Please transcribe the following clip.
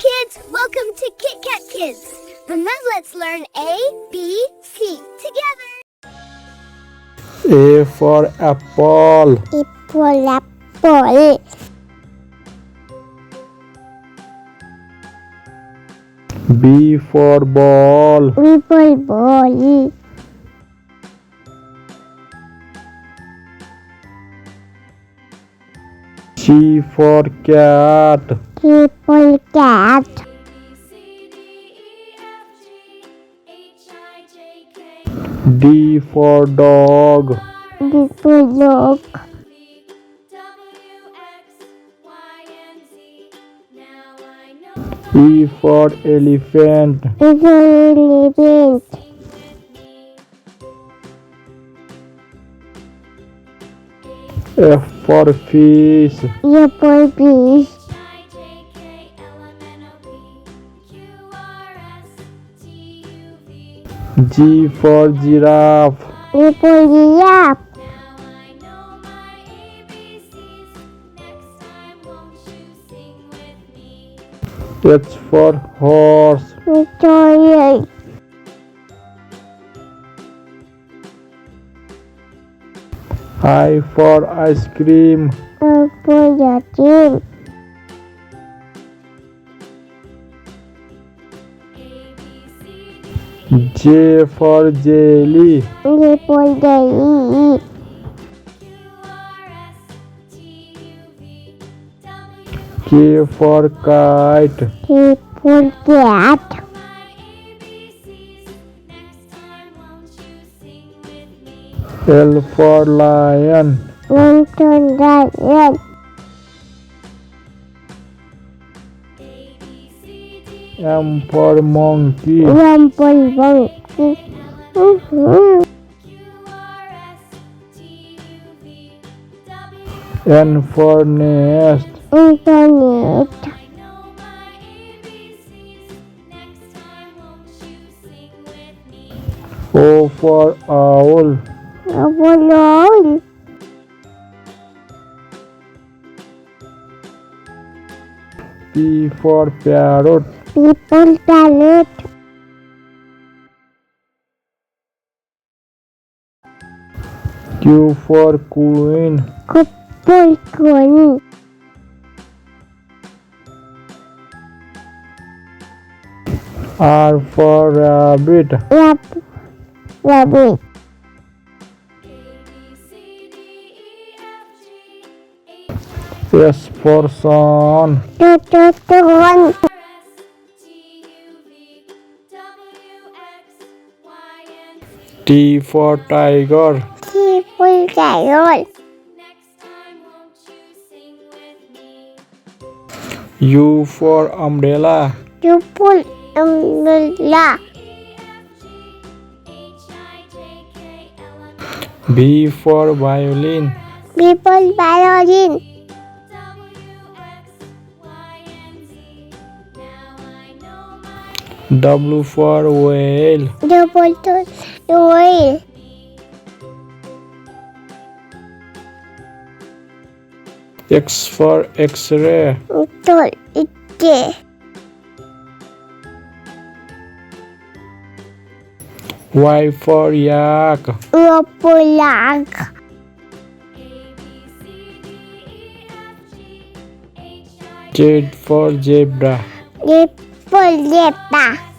kids, welcome to Kit Kat Kids. And now let's learn A, B, C together. A for apple. Apple. B for ball. Ball. C for cat. Cat. D for dog. Dog. E for elephant. Elephant. F for fish. Fish. G for giraffe. Giraffe. H for horse. Toy. I for ice cream. Apple. J for jelly. Apple. K for kite. Cat. L for lion. Lion. M for monkey. Monkey. N for nest. Internet. O for owl. Apple. P for parrot. Parrot. Q for queen. Coin. R for rabbit. Rabbit. S for sun. One. T for tiger. Tiger. U for umbrella. Umbrella. V for violin. Violin. W for whale. Whale. X for x-ray. Y for yak. Yak. Z for zebra. Zebra.